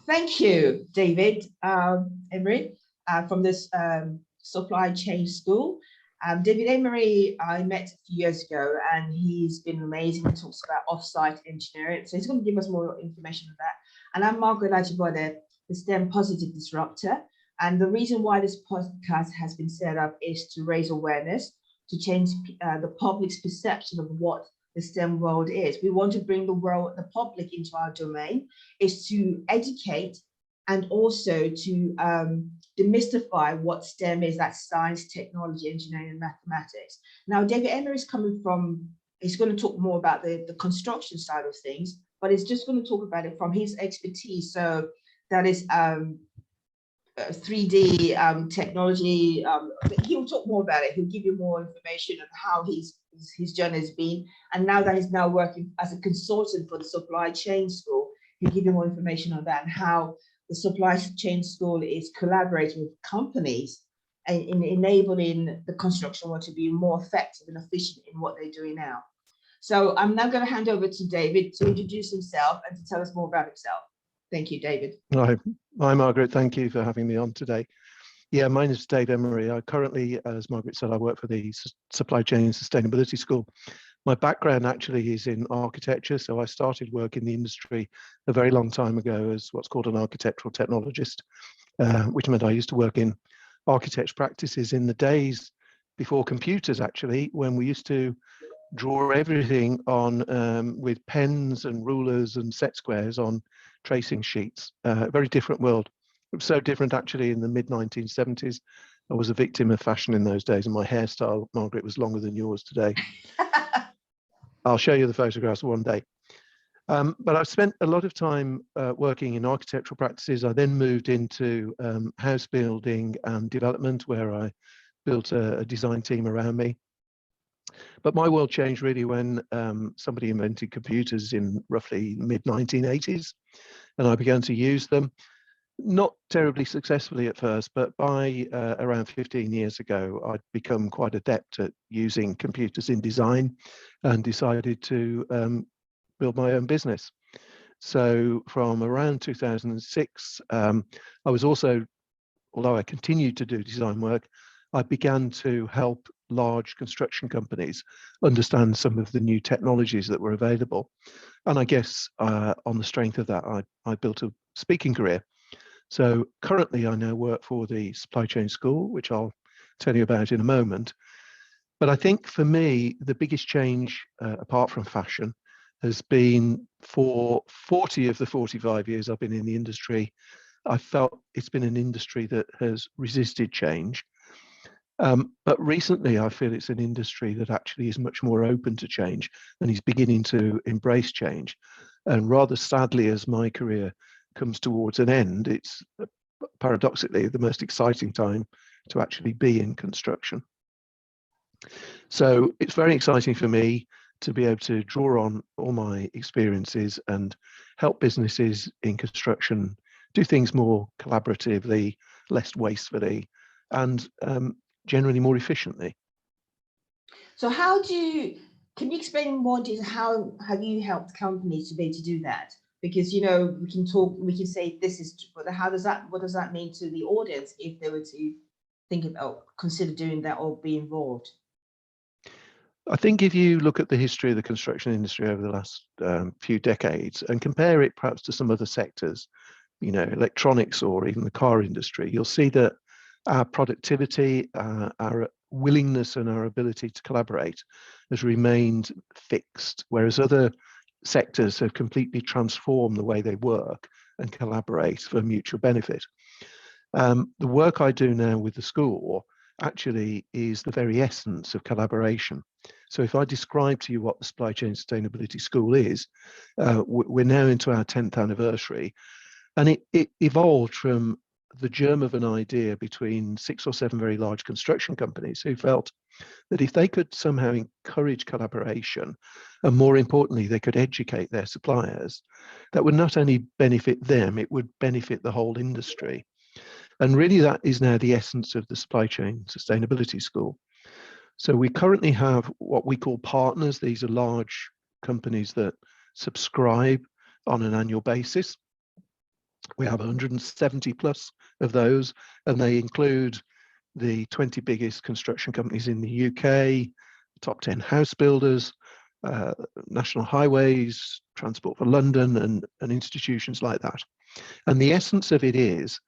Thank you, David Emery, from this supply chain school. David Emery, I met a few years ago, and he's been amazing. He talks about offsite engineering. So he's going to give us more information on that. And I'm Margaret Ajibode, the STEM Positive Disruptor. And the reason why this podcast has been set up is to raise awareness, to change the public's perception of what the STEM world is. We want to bring the public into our domain, is to educate and also to demystify what STEM is, that's science, technology, engineering, and mathematics. Now, David Emery is coming from, he's going to talk more about the construction side of things, but he's just going to talk about it from his expertise. So that is 3D technology. He'll talk more about it. He'll give you more information on how his journey has been. And now that he's now working as a consultant for the supply chain school, he'll give you more information on that and how the supply chain school is collaborating with companies and in enabling the construction world to be more effective and efficient in what they're doing now. So I'm now going to hand over to David to introduce himself and to tell us more about himself. Thank you, David. Hi, Margaret. Thank you for having me on today. Yeah, my name is David Emery. I currently, as Margaret said, I work for the Supply Chain and Sustainability School. My background actually is in architecture, so I started work in the industry a very long time ago as what's called an architectural technologist, which meant I used to work in architects' practices in the days before computers, actually, when we used to draw everything on with pens and rulers and set squares on tracing sheets. A very different world. It was so different actually in the mid-1970s. I was a victim of fashion in those days, and my hairstyle, Margaret, was longer than yours today. I'll show you the photographs one day. But I've spent a lot of time working in architectural practices. I then moved into house building and development, where I built a design team around me. But my world changed really when somebody invented computers in roughly mid-1980s, and I began to use them. Not terribly successfully at first, but by around 15 years ago, I'd become quite adept at using computers in design and decided to build my own business. So from around 2006, I was also, although I continued to do design work, I began to help large construction companies understand some of the new technologies that were available. And I guess on the strength of that, I built a speaking career. So currently I now work for the Supply Chain School, which I'll tell you about in a moment. But I think for me, the biggest change, apart from fashion, has been for 40 of the 45 years I've been in the industry, I felt it's been an industry that has resisted change. But recently, I feel it's an industry that actually is much more open to change and is beginning to embrace change. And rather sadly, as my career comes towards an end, it's paradoxically the most exciting time to actually be in construction. So it's very exciting for me to be able to draw on all my experiences and help businesses in construction do things more collaboratively, less wastefully, and generally more efficiently. So can you explain more detail, how have you helped companies to be able to do that? Because, you know, we can say this is, but what does that mean to the audience if they were to think about, consider doing that or be involved? I think if you look at the history of the construction industry over the last few decades and compare it perhaps to some other sectors, you know, electronics or even the car industry, you'll see that our productivity, our willingness and our ability to collaborate has remained fixed, whereas other sectors have completely transformed the way they work and collaborate for mutual benefit. The work I do now with the school actually is the very essence of collaboration. So if I describe to you what the Supply Chain Sustainability School is, we're now into our 10th anniversary, and it evolved from the germ of an idea between 6 or 7 very large construction companies who felt that if they could somehow encourage collaboration, and more importantly, they could educate their suppliers, that would not only benefit them, it would benefit the whole industry. And really that is now the essence of the Supply Chain Sustainability School. So we currently have what we call partners. These are large companies that subscribe on an annual basis. We have 170 plus of those, and they include the 20 biggest construction companies in the UK, top 10 house builders, National Highways, Transport for London, and institutions like that. And the essence of it is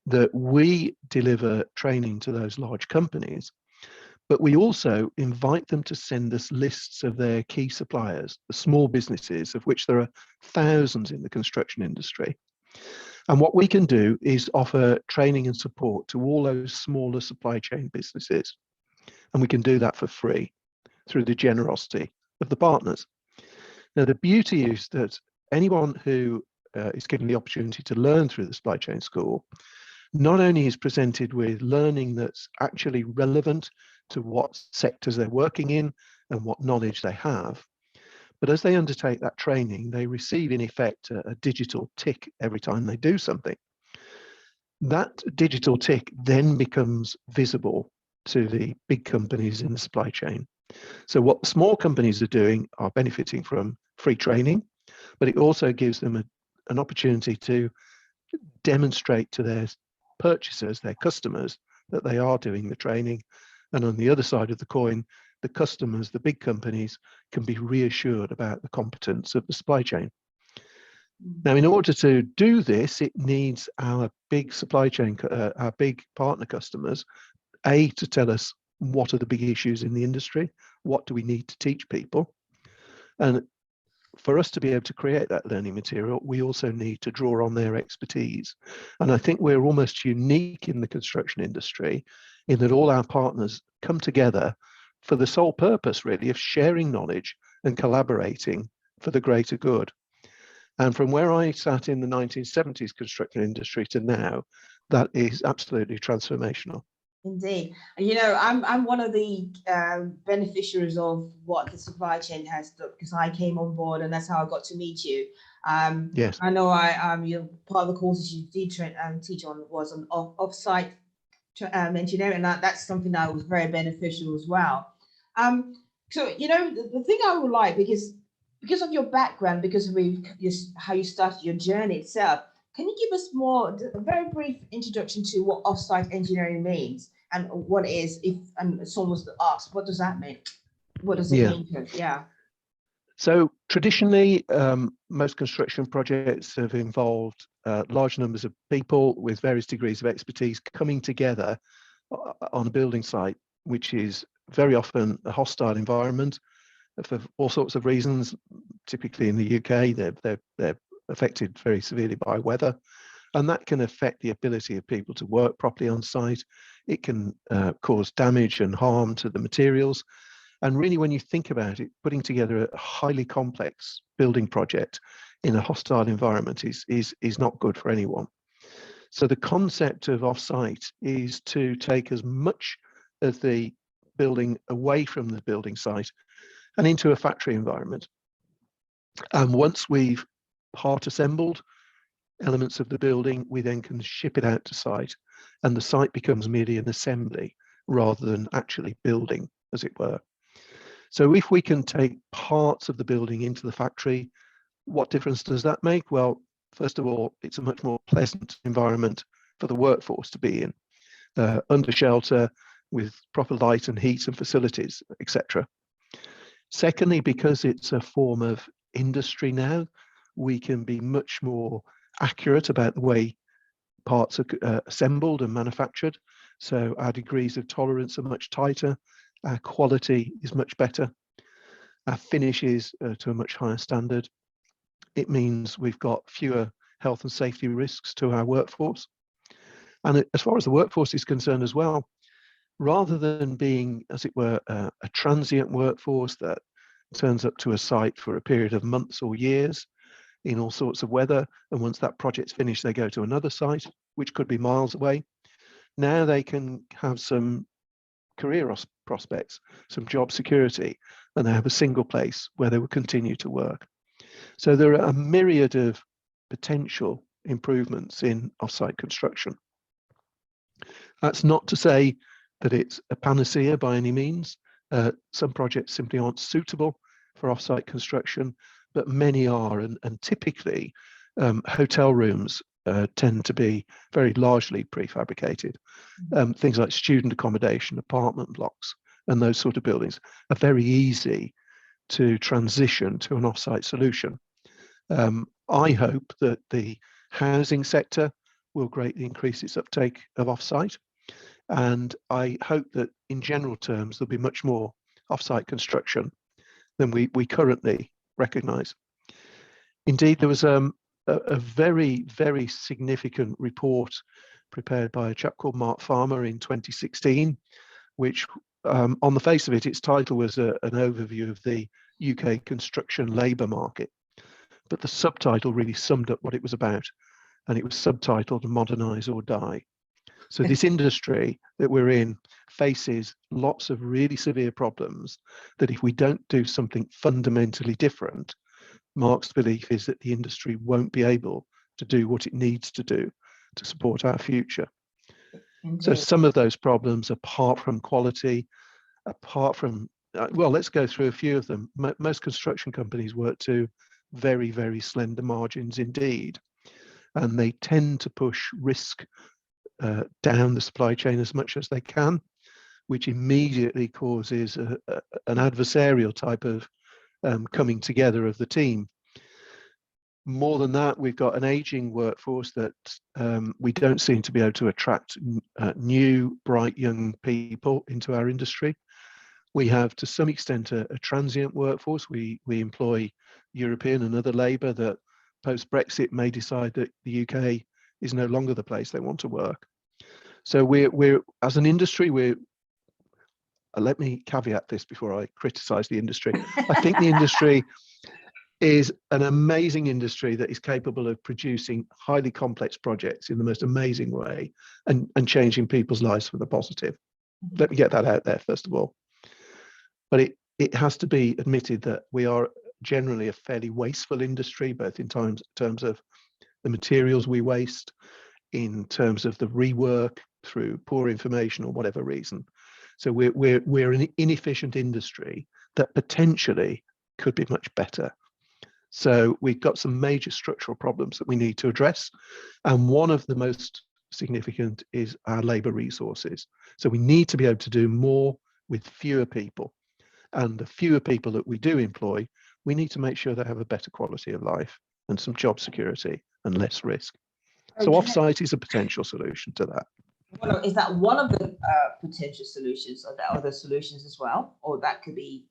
that we deliver training to those large companies, but we also invite them to send us lists of their key suppliers, the small businesses, of which there are thousands in the construction industry. And what we can do is offer training and support to all those smaller supply chain businesses. And we can do that for free through the generosity of the partners. Now, the beauty is that anyone who is given the opportunity to learn through the supply chain school not only is presented with learning that's actually relevant to what sectors they're working in and what knowledge they have, but as they undertake that training, they receive in effect a digital tick every time they do something. That digital tick then becomes visible to the big companies in the supply chain. So what the small companies are doing are benefiting from free training, but it also gives them an opportunity to demonstrate to their purchasers, their customers, that they are doing the training. And on the other side of the coin, the customers, the big companies, can be reassured about the competence of the supply chain. Now, in order to do this, it needs our big supply chain, our big partner customers, to tell us what are the big issues in the industry, what do we need to teach people. And for us to be able to create that learning material, we also need to draw on their expertise. And I think we're almost unique in the construction industry in that all our partners come together for the sole purpose, really, of sharing knowledge and collaborating for the greater good. And from where I sat in the 1970s construction industry to now, that is absolutely transformational. Indeed. You know, I'm one of the beneficiaries of what the supply chain has done, because I came on board and that's how I got to meet you. Yes. I know you're part of the courses you did teach on was on offsite engineering, and that's something that was very beneficial as well. So, you know, the thing I would like, because of your background, because of how you started your journey itself, can you give us a very brief introduction to what offsite engineering means and what it is? And someone was asked, what does that mean? What does it mean? Yeah. So traditionally, most construction projects have involved large numbers of people with various degrees of expertise coming together on a building site, which is very often a hostile environment for all sorts of reasons. Typically in the UK, they're affected very severely by weather, and that can affect the ability of people to work properly on site. It can cause damage and harm to the materials. And really, when you think about it, putting together a highly complex building project in a hostile environment is not good for anyone. So the concept of offsite is to take as much of the building away from the building site and into a factory environment. And once we've part assembled elements of the building, we then can ship it out to site, and the site becomes merely an assembly rather than actually building, as it were. So if we can take parts of the building into the factory, what difference does that make? Well, first of all, it's a much more pleasant environment for the workforce to be in, under shelter, with proper light and heat and facilities, etc. Secondly, because it's a form of industry now, we can be much more accurate about the way parts are assembled and manufactured. So our degrees of tolerance are much tighter, our quality is much better, our finish is to a much higher standard. It means we've got fewer health and safety risks to our workforce. And as far as the workforce is concerned as well, rather than being, as it were, a transient workforce that turns up to a site for a period of months or years in all sorts of weather, and once that project's finished, they go to another site, which could be miles away. Now they can have some career prospects, some job security, and they have a single place where they will continue to work. So there are a myriad of potential improvements in offsite construction. That's not to say that it's a panacea by any means. Some projects simply aren't suitable for offsite construction, but many are, and typically hotel rooms tend to be very largely prefabricated. Things like student accommodation, apartment blocks, and those sort of buildings are very easy to transition to an offsite solution. I hope that the housing sector will greatly increase its uptake of offsite. And I hope that in general terms, there'll be much more offsite construction than we currently recognise. Indeed, there was a very, very significant report prepared by a chap called Mark Farmer in 2016, which on the face of it, its title was an overview of the UK construction labour market. But the subtitle really summed up what it was about. And it was subtitled Modernise or Die. So this industry that we're in faces lots of really severe problems that if we don't do something fundamentally different, Mark's belief is that the industry won't be able to do what it needs to do to support our future. Indeed. So some of those problems, apart from quality, apart from, well, let's go through a few of them. Most construction companies work to very, very slender margins indeed. And they tend to push risk down the supply chain as much as they can, which immediately causes an adversarial type of coming together of the team. More than that, we've got an aging workforce that we don't seem to be able to attract new, bright young people into our industry. We have, to some extent, a transient workforce. We employ European and other labour that post-Brexit may decide that the UK is no longer the place they want to work. So we're as an industry, let me caveat this before I criticise the industry. I think the industry is an amazing industry that is capable of producing highly complex projects in the most amazing way and changing people's lives for the positive. Let me get that out there first of all. But it has to be admitted that we are generally a fairly wasteful industry, both in terms of the materials we waste, in terms of the rework through poor information or whatever reason. So we're an inefficient industry that potentially could be much better. So we've got some major structural problems that we need to address. And one of the most significant is our labour resources. So we need to be able to do more with fewer people. And the fewer people that we do employ, we need to make sure they have a better quality of life and some job security and less risk. Okay. So offsite is a potential solution to that. Well, is that one of the potential solutions, or there are other solutions as well, or that could be?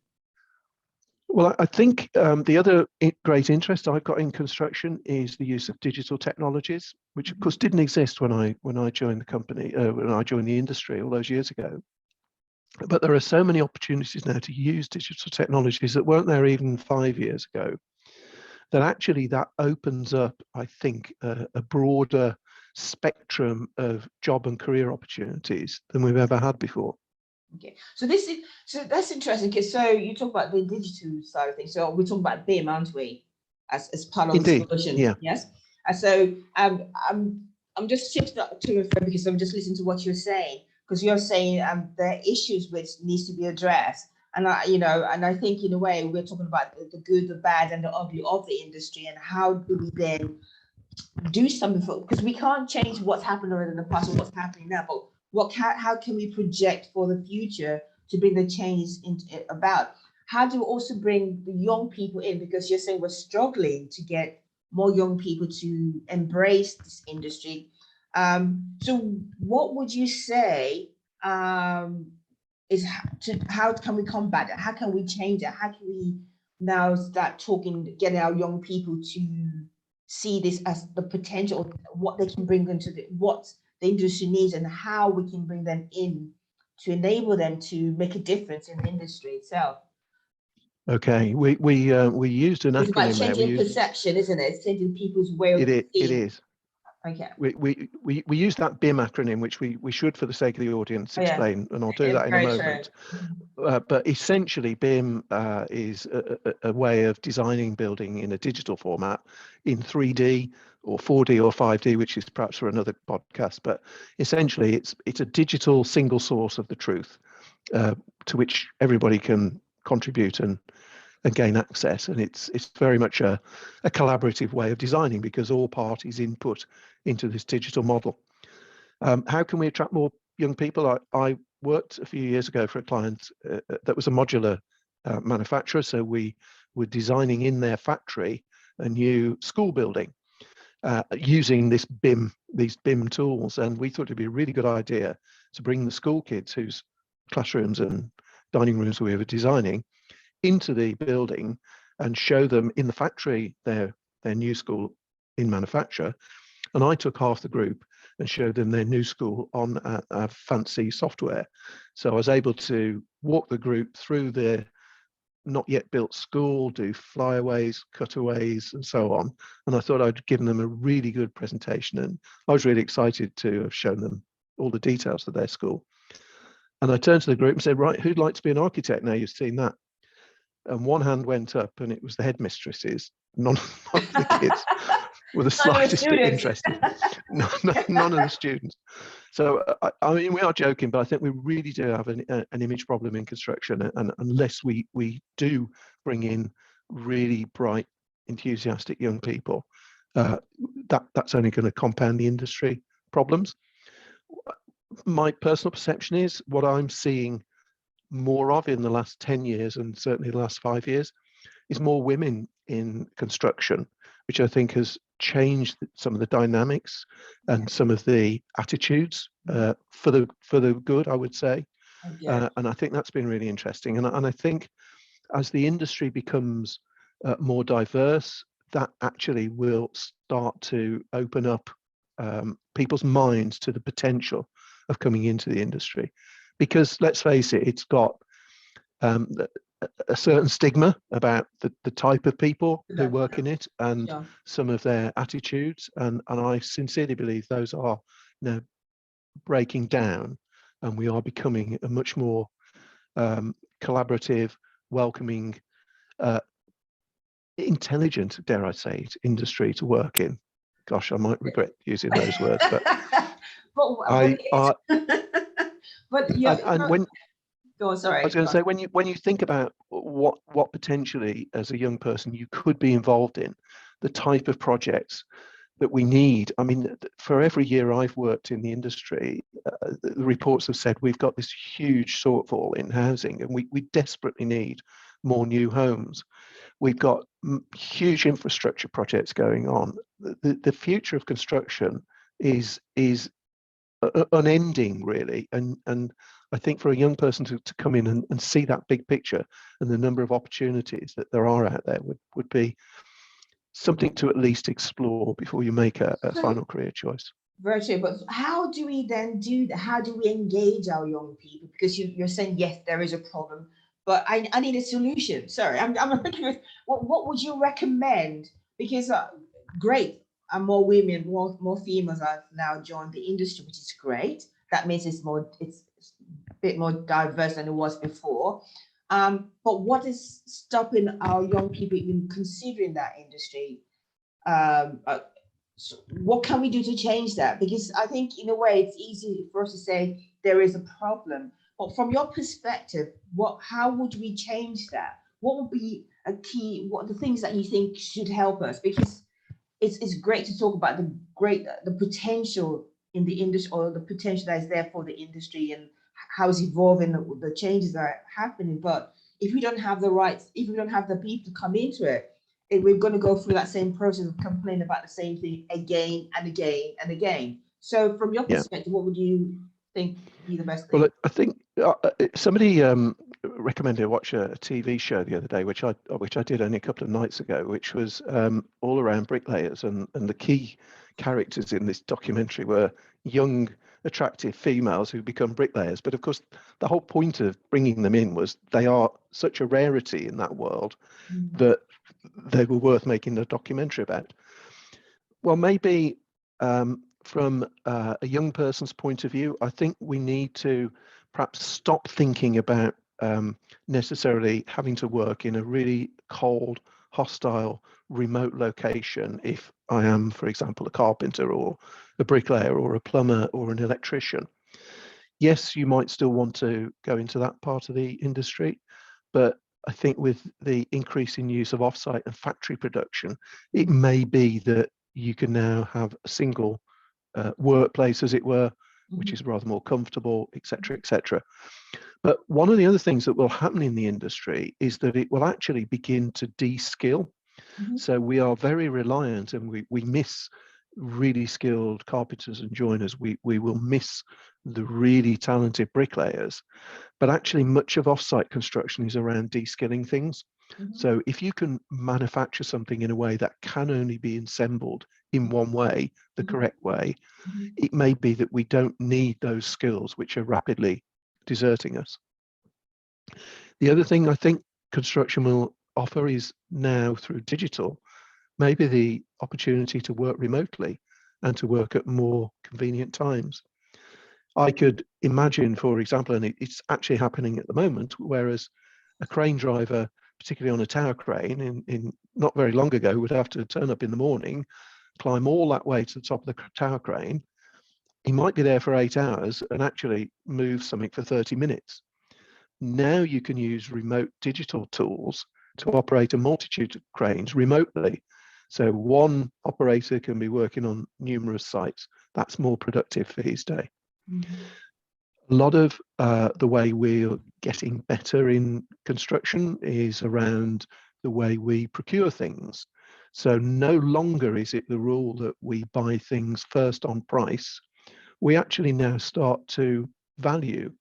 Well, I think the other great interest I've got in construction is the use of digital technologies, which of course didn't exist when I joined the company, when I joined the industry all those years ago. But there are so many opportunities now to use digital technologies that weren't there even 5 years ago, that actually that opens up, I think, a broader spectrum of job and career opportunities than we've ever had before. Okay, so that's interesting, because so you talk about the digital side of things. So we're talking about BIM, aren't we, as part of Indeed. the solution? Yeah. Yes. And so I'm just shifting up to it because I'm just listening to what you're saying, because you're saying there are issues which needs to be addressed, and I think in a way we're talking about the good, the bad, and the ugly of the industry, and how do we then do something for, because we can't change what's happened already in the past or what's happening now, but how can we project for the future to bring the change about? How do we also bring the young people in? Because you're saying we're struggling to get more young people to embrace this industry. So what would you say is how can we combat it? How can we change it? How can we now start talking, getting our young people to see this as the potential, what they can bring into what the industry needs, and how we can bring them in to enable them to make a difference in the industry itself? Okay, we used an acronym. It's about changing perception, isn't it? It's changing people's way of thinking. It is. Okay. We use that BIM acronym, which we should, for the sake of the audience, explain, and I'll do that in a moment. But essentially, BIM is a way of designing building in a digital format in 3D or 4D or 5D, which is perhaps for another podcast. But essentially, it's a digital single source of the truth to which everybody can contribute and and gain access. And it's very much a collaborative way of designing, because all parties input into this digital model. How can we attract more young people? I worked a few years ago for a client that was a modular manufacturer. So we were designing in their factory a new school building using these BIM tools. And we thought it'd be a really good idea to bring the school kids whose classrooms and dining rooms we were designing into the building and show them in the factory their new school in manufacture. And I took half the group and showed them their new school on a fancy software. So I was able to walk the group through their not yet built school, do flyaways, cutaways, and so on. And I thought I'd given them a really good presentation, and I was really excited to have shown them all the details of their school. And I turned to the group and said, right, who'd like to be an architect now you've seen that? And one hand went up, and it was the headmistresses. None of the kids were the slightest bit interested. None of the students. So I mean, we are joking, but I think we really do have an image problem in construction, and unless we do bring in really bright, enthusiastic young people, that's only going to compound the industry problems. My personal perception is what I'm seeing more of in the last 10 years, and certainly the last 5 years, is more women in construction, which I think has changed some of the dynamics and some of the attitudes for the good, I would say. And I think that's been really interesting. And I think as the industry becomes more diverse, that actually will start to open up people's minds to the potential of coming into the industry. Because let's face it, it's got a certain stigma about the type of people who work in it, and some of their attitudes. And I sincerely believe those are now breaking down, and we are becoming a much more collaborative, welcoming, intelligent, dare I say it, industry to work in. Gosh, I might regret using those words, but when go on, sorry. I was going to say, when you think about what potentially as a young person you could be involved in, the type of projects that we need. I mean, for every year I've worked in the industry, the reports have said we've got this huge shortfall in housing, and we desperately need more new homes. We've got huge infrastructure projects going on. The future of construction is unending, really, and I think for a young person to come in and see that big picture and the number of opportunities that there are out there would be something to at least explore before you make a final career choice. Very true, but how do we then do that? How do we engage our young people? Because you're saying, yes, there is a problem, but I need a solution. Sorry, I'm looking at what would you recommend? Because great, more women, more females have now joined the industry, which is great. That means it's a bit more diverse than it was before. But what is stopping our young people even considering that industry? So what can we do to change that? Because I think in a way it's easy for us to say there is a problem, but from your perspective, how would we change that? What would be a key? What are the things that you think should help us? Because it's great to talk about the potential in the industry, or the potential that is there for the industry and how it's evolving, the changes that are happening. But if we don't have the rights, if we don't have the people to come into it, we're going to go through that same process of complaining about the same thing again and again and again. So from your perspective, what would you think be the best thing? Well, I think somebody recommended I watch a TV show the other day, which I did only a couple of nights ago, which was all around bricklayers, and the key characters in this documentary were young, attractive females who become bricklayers. But of course, the whole point of bringing them in was they are such a rarity in that world that they were worth making a documentary about. Well, maybe from a young person's point of view, I think we need to perhaps stop thinking about necessarily having to work in a really cold, hostile, remote location if I am, for example, a carpenter or a bricklayer or a plumber or an electrician. Yes, you might still want to go into that part of the industry, but I think with the increasing use of offsite and factory production, it may be that you can now have a single workplace, as it were, which is rather more comfortable, etc., etc. But one of the other things that will happen in the industry is that it will actually begin to de-skill. So we are very reliant, and we miss really skilled carpenters and joiners. We will miss the really talented bricklayers. But actually, much of offsite construction is around de-skilling things. So if you can manufacture something in a way that can only be assembled in one way, the correct way, it may be that we don't need those skills which are rapidly deserting us. The other thing I think construction will offer is now through digital, maybe the opportunity to work remotely and to work at more convenient times. I could imagine, for example, and it's actually happening at the moment, whereas a crane driver, particularly on a tower crane, in not very long ago, would have to turn up in the morning, climb all that way to the top of the tower crane. He might be there for 8 hours and actually move something for 30 minutes. Now you can use remote digital tools to operate a multitude of cranes remotely. So one operator can be working on numerous sites. That's more productive for his day. A lot of the way we're getting better in construction is around the way we procure things. So no longer is it the rule that we buy things first on price. We actually now start to value.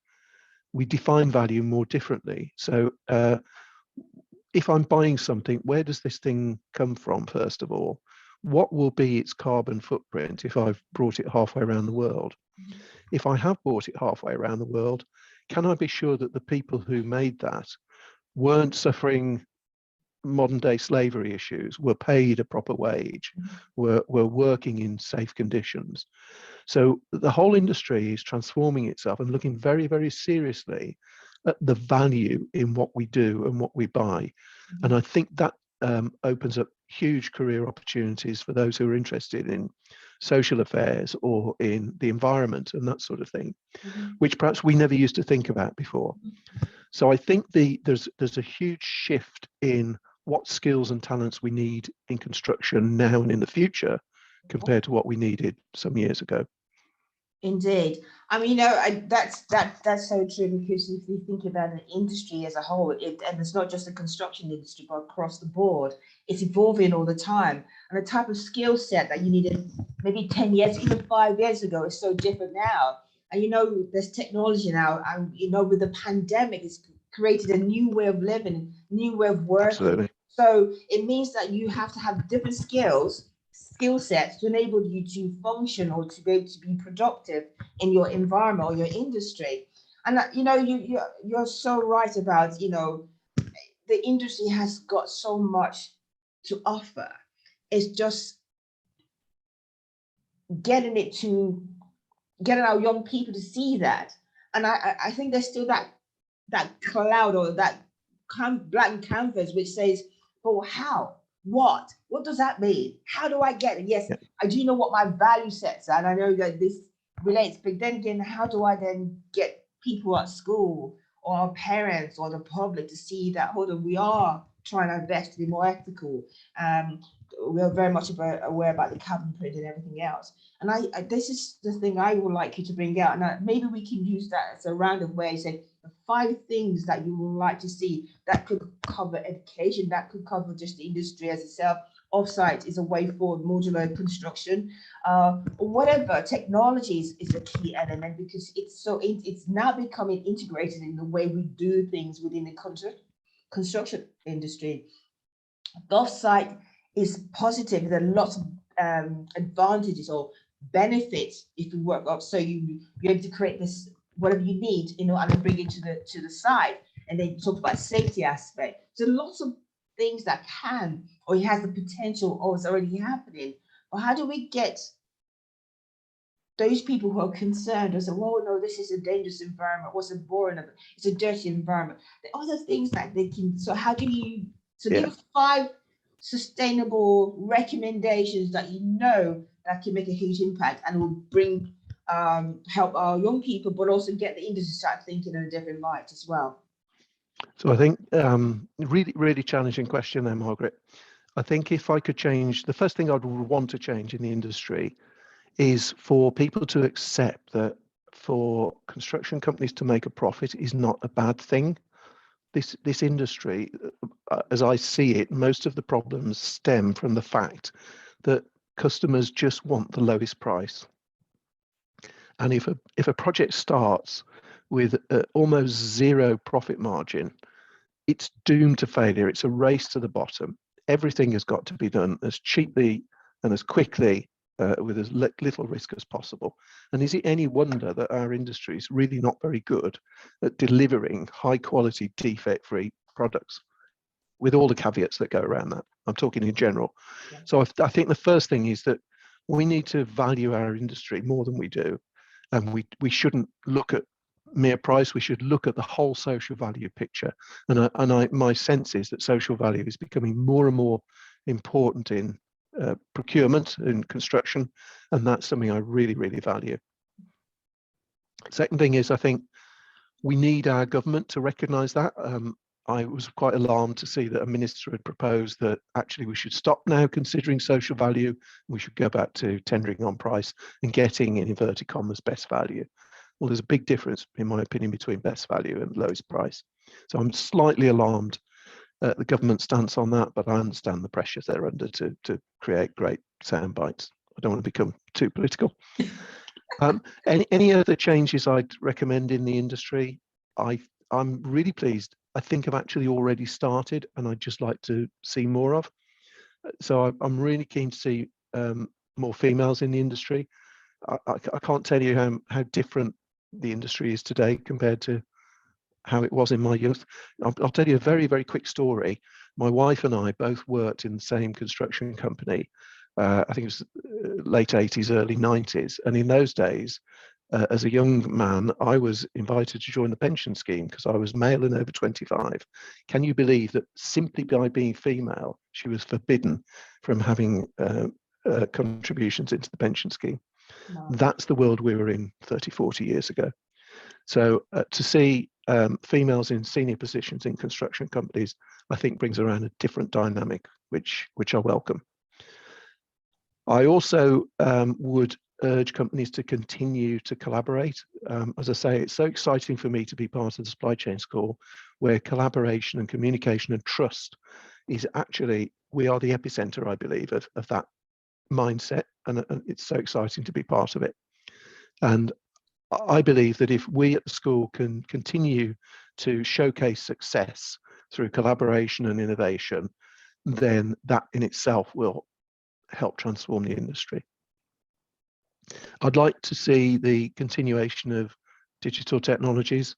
We define value more differently. So if I'm buying something, where does this thing come from, first of all? What will be its carbon footprint if I've brought it halfway around the world? If I have brought it halfway around the world, can I be sure that the people who made that weren't suffering modern day slavery issues, were paid a proper wage, were working in safe conditions? So the whole industry is transforming itself and looking very, very seriously at the value in what we do and what we buy. And I think that opens up huge career opportunities for those who are interested in social affairs or in the environment and that sort of thing, which perhaps we never used to think about before. So I think there's a huge shift in what skills and talents we need in construction now and in the future compared to what we needed some years ago. Indeed. I mean, that's so true, because if you think about an industry as a whole, and it's not just the construction industry, but across the board, it's evolving all the time. And the type of skill set that you needed maybe 10 years, even 5 years ago, is so different now. And, there's technology now, and, with the pandemic, it's created a new way of living, new way of working. Absolutely. So it means that you have to have different skill sets to enable you to function or to be able to be productive in your environment or your industry. And you're so right about the industry has got so much to offer. It's just getting our young people to see that. And I think there's still that cloud or that blank canvas which says, "Oh, how? What does that mean? How do I get it?" Yes, I do know what my value sets are, and I know that this relates, but then again, how do I then get people at school or our parents or the public to see that, hold on, we are trying our best to be more ethical? We're very much aware about the carbon print and everything else. And this is the thing I would like you to bring out, and maybe we can use that as a roundabout way, say 5 things that you would like to see. That could cover education, that could cover just the industry as itself. Offsite is a way forward, modular construction, whatever. Technology is a key element, because it's now becoming integrated in the way we do things within the construction industry. The offsite is positive. There are lots of advantages or benefits if you work up, so you're able to create this whatever you need, and then bring it to the site. And then talk about safety aspect. So lots of things that can, or it has the potential, or it's already happening. But how do we get those people who are concerned and say, "Well, no, this is a dangerous environment. What's a boring? It's a dirty environment." The other things that they can. So how do you? So give 5 sustainable recommendations that that can make a huge impact and will bring help our young people, but also get the industry to start thinking in a different light as well. So I think really, really challenging question there, Margaret. I think if I could change, the first thing I'd want to change in the industry is for people to accept that for construction companies to make a profit is not a bad thing. This industry, as I see it, most of the problems stem from the fact that customers just want the lowest price. And if a project starts with almost zero profit margin, it's doomed to failure. It's a race to the bottom. Everything has got to be done as cheaply and as quickly with as little risk as possible. And is it any wonder that our industry is really not very good at delivering high quality, defect-free products, with all the caveats that go around that? I'm talking in general. Yeah. So I think the first thing is that we need to value our industry more than we do. And we shouldn't look at mere price. We should look at the whole social value picture. And my sense is that social value is becoming more and more important in procurement and construction, and that's something I really, really value. Second thing is, I think we need our government to recognise that. I was quite alarmed to see that a minister had proposed that actually we should stop now considering social value. We should go back to tendering on price and getting, in inverted commas, best value. Well, there's a big difference, in my opinion, between best value and lowest price. So I'm slightly alarmed at the government stance on that, but I understand the pressures they're under to create great sound bites. I don't want to become too political. Any other changes I'd recommend in the industry? I'm really pleased. I think I've actually already started, and I'd just like to see more of. So I'm really keen to see more females in the industry. I can't tell you how different the industry is today compared to how it was in my youth. I'll tell you a very, very quick story. My wife and I both worked in the same construction company. I think it was late 80s, early 90s. And in those days, as a young man, I was invited to join the pension scheme because I was male and over 25. Can you believe that simply by being female, she was forbidden from having contributions into the pension scheme? Wow. That's the world we were in 30, 40 years ago. So to see females in senior positions in construction companies, I think brings around a different dynamic, which I welcome. I also would urge companies to continue to collaborate. As I say, it's so exciting for me to be part of the supply chain school, where collaboration and communication and trust is actually, we are the epicenter, I believe, of that mindset, and it's so exciting to be part of it. And I believe that if we at the school can continue to showcase success through collaboration and innovation, then that in itself will help transform the industry. I'd like to see the continuation of digital technologies.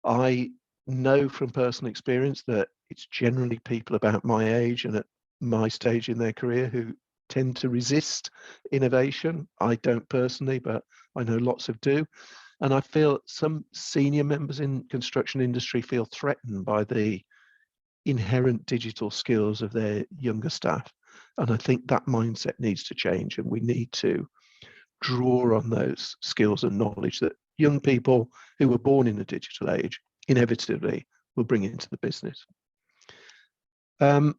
I know from personal experience that it's generally people about my age and at my stage in their career who tend to resist innovation. I don't personally, but I know lots of do. And I feel some senior members in construction industry feel threatened by the inherent digital skills of their younger staff. And I think that mindset needs to change, and we need to draw on those skills and knowledge that young people who were born in the digital age inevitably will bring into the business. I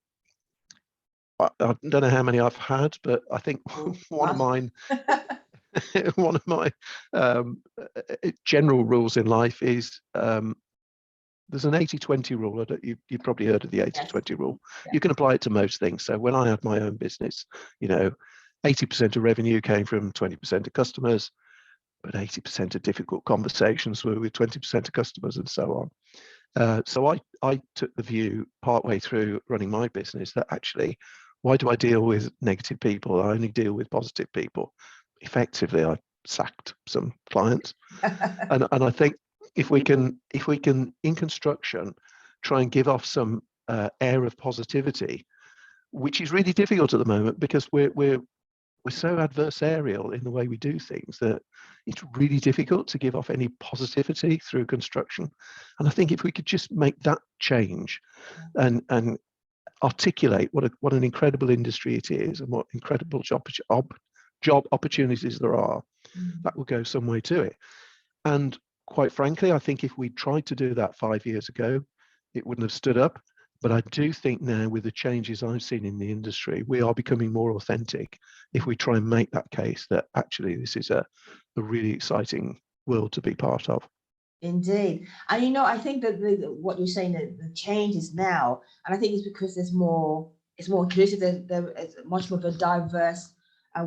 don't know how many I've had, but I think one of mine, one of my general rules in life is there's an 80-20 rule. You've probably heard of the 80-20 rule. Yeah. You can apply it to most things. So when I had my own business, 80% of revenue came from 20% of customers, but 80% of difficult conversations were with 20% of customers, and so on. So I took the view partway through running my business that actually, why do I deal with negative people? I only deal with positive people. Effectively, I sacked some clients. and I think if we can in construction try and give off some air of positivity, which is really difficult at the moment because we're so adversarial in the way we do things that it's really difficult to give off any positivity through construction. And I think if we could just make that change and articulate what an incredible industry it is and what incredible job opportunities there are, that will go some way to it. And quite frankly, I think if we tried to do that 5 years ago, it wouldn't have stood up. But I do think now, with the changes I've seen in the industry, we are becoming more authentic if we try and make that case that actually this is a really exciting world to be part of. Indeed. And you know, I think that what you're saying, that the change is now, and I think it's because it's more inclusive, there's much more of a diverse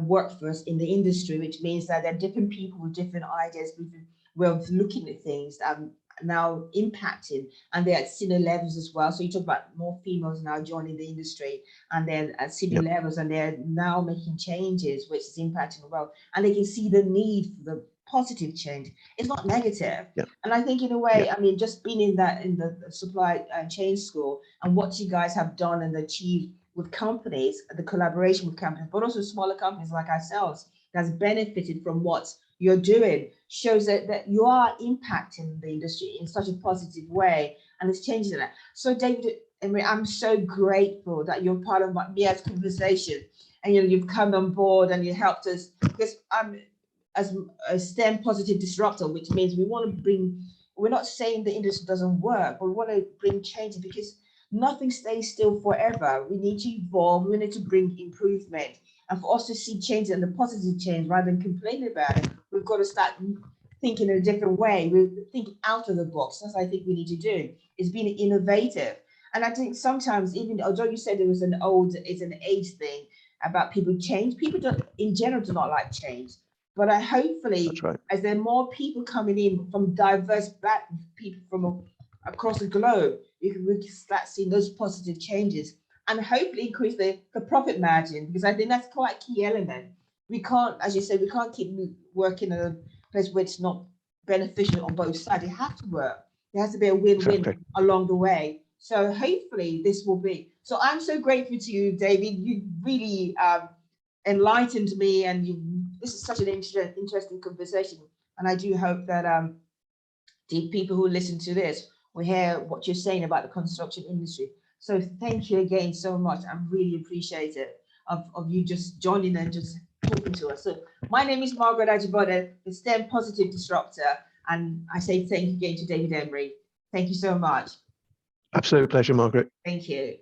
workforce in the industry, which means that there are different people with different ideas, different way of looking at things, now impacting, and they're at senior levels as well. So you talk about more females now joining the industry, and then at senior levels, and they're now making changes, which is impacting well, and they can see the need for the positive change. It's not negative. And I think in a way, I mean, just being in the supply chain school, and what you guys have done and achieved with companies, the collaboration with companies, but also smaller companies like ourselves, that's benefited from what you're doing, shows that you are impacting the industry in such a positive way, and it's changing that. So David Emery, I'm so grateful that you're part of Mia's conversation, and you've come on board and you helped us, because I'm as a STEM positive disruptor, which means we want to bring, we're not saying the industry doesn't work, but we want to bring change, because nothing stays still forever. We need to evolve, we need to bring improvement. And for us to see change and the positive change rather than complaining about it, we've got to start thinking in a different way. We think out of the box. That's what I think we need to do, is being innovative. And I think sometimes, even although you said it's an age thing about people change, people don't, in general, do not like change. But I hopefully, as there are more people coming in from diverse people from across the globe, we can start seeing those positive changes, and hopefully increase the profit margin, because I think that's quite a key element. We can't, as you said, we can't keep working in a place where it's not beneficial on both sides. It has to work. There has to be a win-win along the way. So hopefully this will be. So I'm so grateful to you, David. You really enlightened me, and this is such an interesting conversation. And I do hope that the people who listen to this will hear what you're saying about the construction industry. So thank you again so much. I really appreciate it of you just joining and just talking to us. So my name is Margaret Ajibode, the STEM Positive Disruptor, and I say thank you again to David Emery. Thank you so much. Absolute pleasure, Margaret. Thank you.